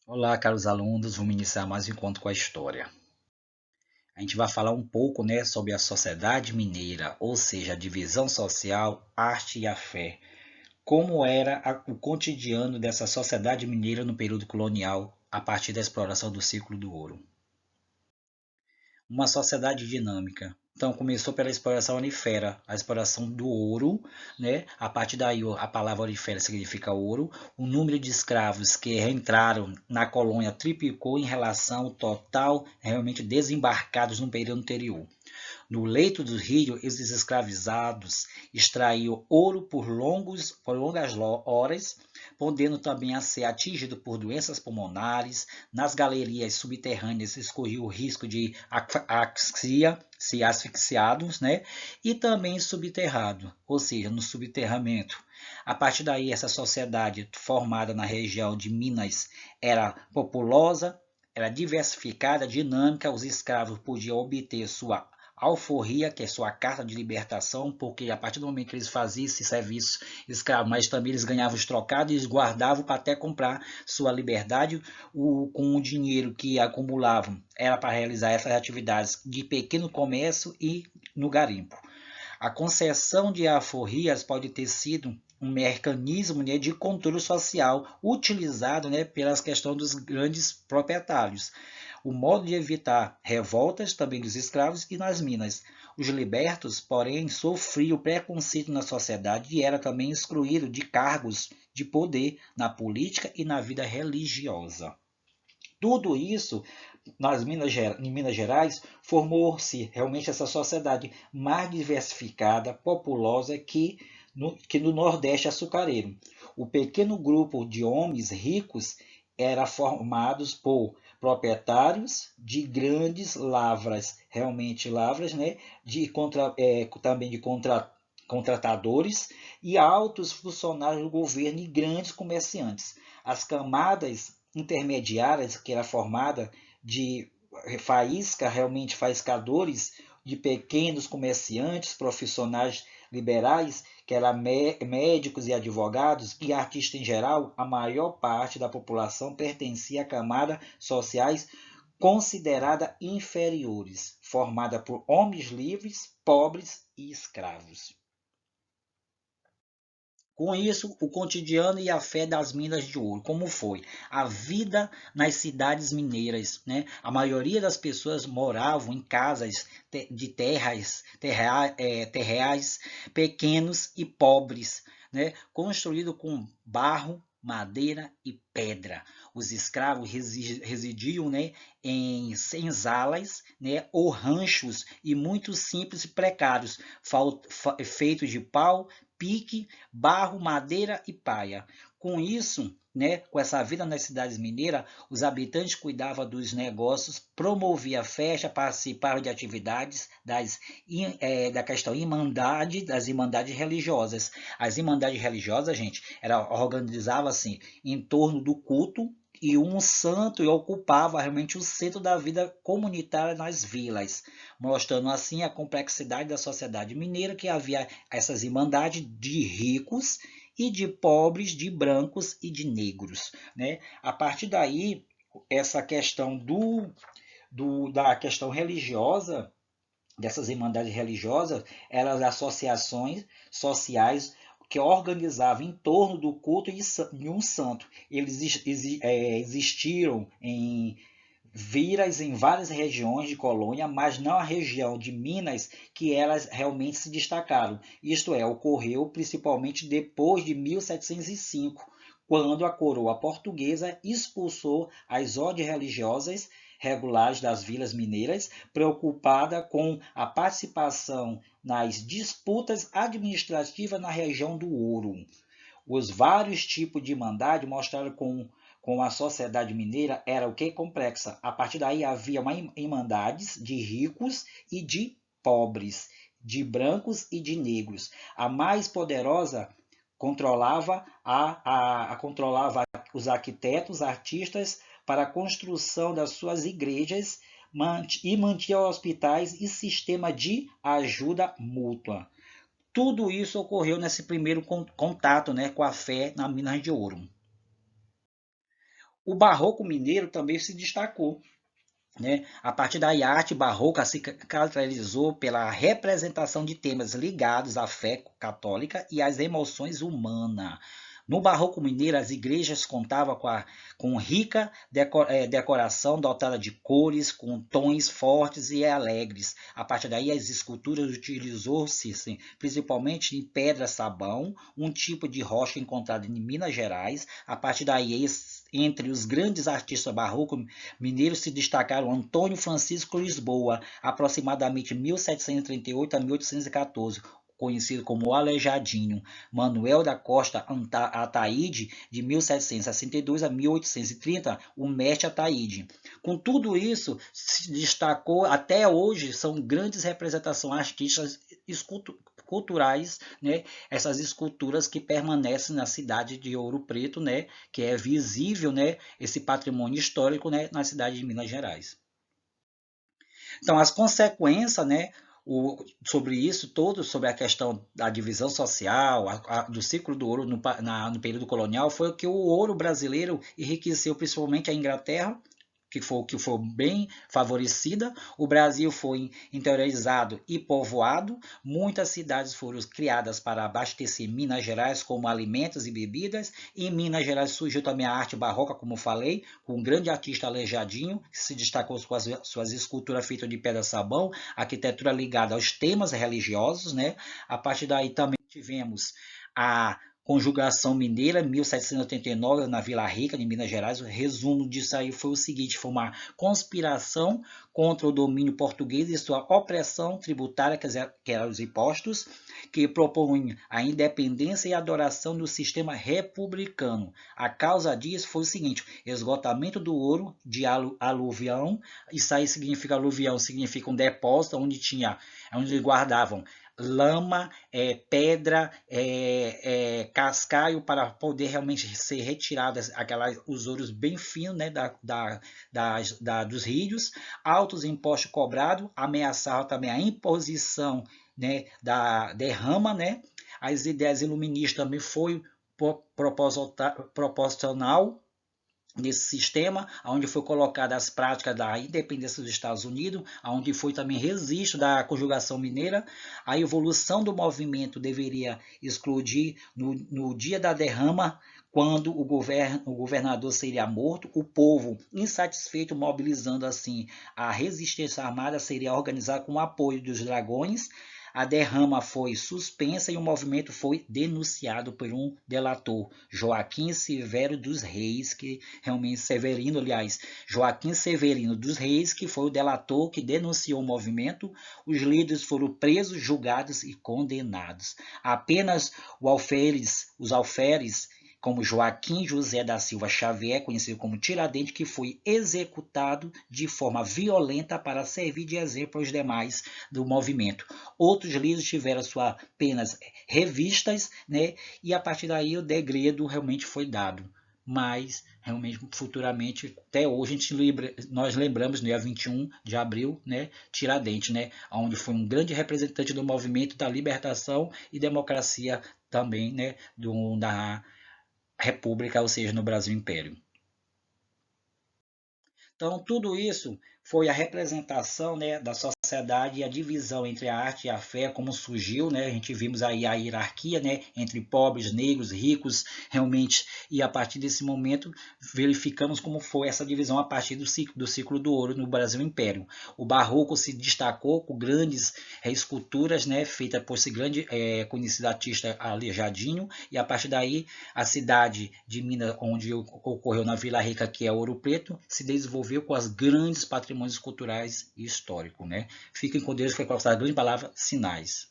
Olá, caros alunos, vamos iniciar mais um encontro com a história. A gente vai falar um pouco, sobre a sociedade mineira, ou seja, a divisão social, arte e a fé. Como era o cotidiano dessa sociedade mineira no período colonial, a partir da exploração do ciclo do ouro. Uma sociedade dinâmica. Então, começou pela exploração aurifera, a exploração do ouro, né? A partir daí, a palavra aurifera significa ouro. O número de escravos que entraram na colônia triplicou em relação ao total realmente desembarcados no período anterior. No leito do rio, esses escravizados extraíam ouro por longas horas, podendo também ser atingido por doenças pulmonares. Nas galerias subterrâneas escorria o risco de asfixia, se asfixiados, né? E também subterrado, ou seja, no subterramento. A partir daí, essa sociedade formada na região de Minas era populosa, era diversificada, dinâmica, os escravos podiam obter sua alforria, que é sua carta de libertação, porque a partir do momento que eles faziam esse serviço escravo, mas também eles ganhavam os trocados e eles guardavam para até comprar sua liberdade, com o dinheiro que acumulavam era para realizar essas atividades de pequeno comércio e no garimpo. A concessão de alforrias pode ter sido um mecanismo, de controle social utilizado, pelas questões dos grandes proprietários. O modo de evitar revoltas também dos escravos e nas minas. Os libertos, porém, sofriam preconceito na sociedade e era também excluído de cargos de poder na política e na vida religiosa. Tudo isso em Minas Gerais formou-se realmente essa sociedade mais diversificada, populosa que no Nordeste açucareiro. O pequeno grupo de homens ricos era formado por proprietários de grandes lavras, realmente lavras, também de contratadores e altos funcionários do governo e grandes comerciantes. As camadas intermediárias, que era formada de faísca, realmente faiscadores, de pequenos comerciantes, profissionais liberais, que eram médicos e advogados, e artistas em geral, a maior parte da população pertencia a camadas sociais consideradas inferiores, formada por homens livres, pobres e escravos. Com isso, o cotidiano e a fé das minas de ouro, como foi a vida nas cidades mineiras, né? A maioria das pessoas moravam em casas de terrais pequenos e pobres, né? Construído com barro, madeira e pedra. Os escravos residiam, em senzalas, ou ranchos e muito simples e precários, feitos de pau, pique, barro, madeira e paia. Com isso, com essa vida nas cidades mineiras, os habitantes cuidavam dos negócios, promoviam a festa, participavam de atividades da questão das irmandades religiosas. As irmandades religiosas, gente, organizavam assim em torno do culto e um santo ocupava realmente o centro da vida comunitária nas vilas, mostrando assim a complexidade da sociedade mineira, que havia essas irmandades de ricos e de pobres, de brancos e de negros. Né? A partir daí, essa questão da questão religiosa, dessas irmandades religiosas, eram as associações sociais que organizavam em torno do culto de um santo. Eles existiram em viras em várias regiões de colônia, mas não a região de Minas que elas realmente se destacaram. Isto é, ocorreu principalmente depois de 1705, quando a coroa portuguesa expulsou as ordens religiosas regulares das vilas mineiras, preocupada com a participação nas disputas administrativas na região do Ouro. Os vários tipos de irmandade mostraram com a sociedade mineira era o que complexa. A partir daí havia uma irmandades de ricos e de pobres, de brancos e de negros. A mais poderosa controlava os arquitetos, artistas para a construção das suas igrejas e mantinha hospitais e sistema de ajuda mútua. Tudo isso ocorreu nesse primeiro contato, com a fé na Minas de Ouro. O barroco mineiro também se destacou, né? A partir daí, a arte barroca se caracterizou pela representação de temas ligados à fé católica e às emoções humanas. No barroco mineiro, as igrejas contavam com rica decoração dotada de cores, com tons fortes e alegres. A partir daí, as esculturas utilizou-se principalmente em pedra-sabão, um tipo de rocha encontrado em Minas Gerais. A partir daí, entre os grandes artistas barrocos mineiros se destacaram Antônio Francisco Lisboa, aproximadamente 1738 a 1814, conhecido como Aleijadinho, Manuel da Costa Ataíde, de 1762 a 1830, o mestre Ataíde. Com tudo isso, se destacou, até hoje, são grandes representações artísticas culturais, né? Essas esculturas que permanecem na cidade de Ouro Preto, né? Que é visível, né? Esse patrimônio histórico, né? Na cidade de Minas Gerais. Então, as consequências, né, sobre isso todo, sobre a questão da divisão social, do ciclo do ouro no período colonial, foi que o ouro brasileiro enriqueceu principalmente a Inglaterra, que foi bem favorecida. O Brasil foi interiorizado e povoado. Muitas cidades foram criadas para abastecer Minas Gerais como alimentos e bebidas. Em Minas Gerais surgiu também a arte barroca, como falei, com um grande artista Aleijadinho, que se destacou com as suas esculturas feitas de pedra-sabão, arquitetura ligada aos temas religiosos, né? A partir daí também tivemos a Conjugação Mineira, 1789, na Vila Rica, de Minas Gerais. O resumo disso aí foi o seguinte: foi uma conspiração contra o domínio português e sua opressão tributária, que eram os impostos, que propunha a independência e a adoração do sistema republicano. A causa disso foi o seguinte: esgotamento do ouro de aluvião. Isso aí significa aluvião, significa um depósito onde guardavam lama, pedra, cascaio, para poder realmente ser retiradas os ouros bem finos, né, dos rios. Altos impostos cobrados, ameaçavam também a imposição, né, da derrama, né. As ideias iluministas também foi proporcional nesse sistema, onde foi colocada as práticas da independência dos Estados Unidos, onde foi também registro da conjugação mineira. A evolução do movimento deveria explodir no dia da derrama, quando o governador seria morto. O povo, insatisfeito, mobilizando assim a resistência armada, seria organizado com o apoio dos dragões. A derrama foi suspensa e o movimento foi denunciado por um delator, Joaquim Severo dos Reis, que realmente Severino, aliás, Joaquim Severino dos Reis, que foi o delator que denunciou o movimento. Os líderes foram presos, julgados e condenados. Apenas os alferes, como Joaquim José da Silva Xavier, conhecido como Tiradentes, que foi executado de forma violenta para servir de exemplo aos demais do movimento. Outros líderes tiveram suas penas revistas, né? E a partir daí o degredo realmente foi dado. Mas, realmente, futuramente, até hoje, nós lembramos, no dia 21 de abril, né, Tiradentes, né, onde foi um grande representante do movimento da libertação e democracia também, né, da República, ou seja, no Brasil Império. Então, tudo isso foi a representação, né, da sociedade e a divisão entre a arte e a fé, como surgiu, né? A gente vimos aí a hierarquia, né, entre pobres, negros, ricos, realmente, e a partir desse momento verificamos como foi essa divisão a partir do ciclo do ouro no Brasil Império. O barroco se destacou com grandes esculturas, né, feitas por esse grande conhecido artista Aleijadinho, e a partir daí a cidade de Minas, onde ocorreu na Vila Rica, que é Ouro Preto, se desenvolveu com as grandes patrimônios culturais e históricos, né? Fiquem com Deus, foi com a grande palavra, sinais.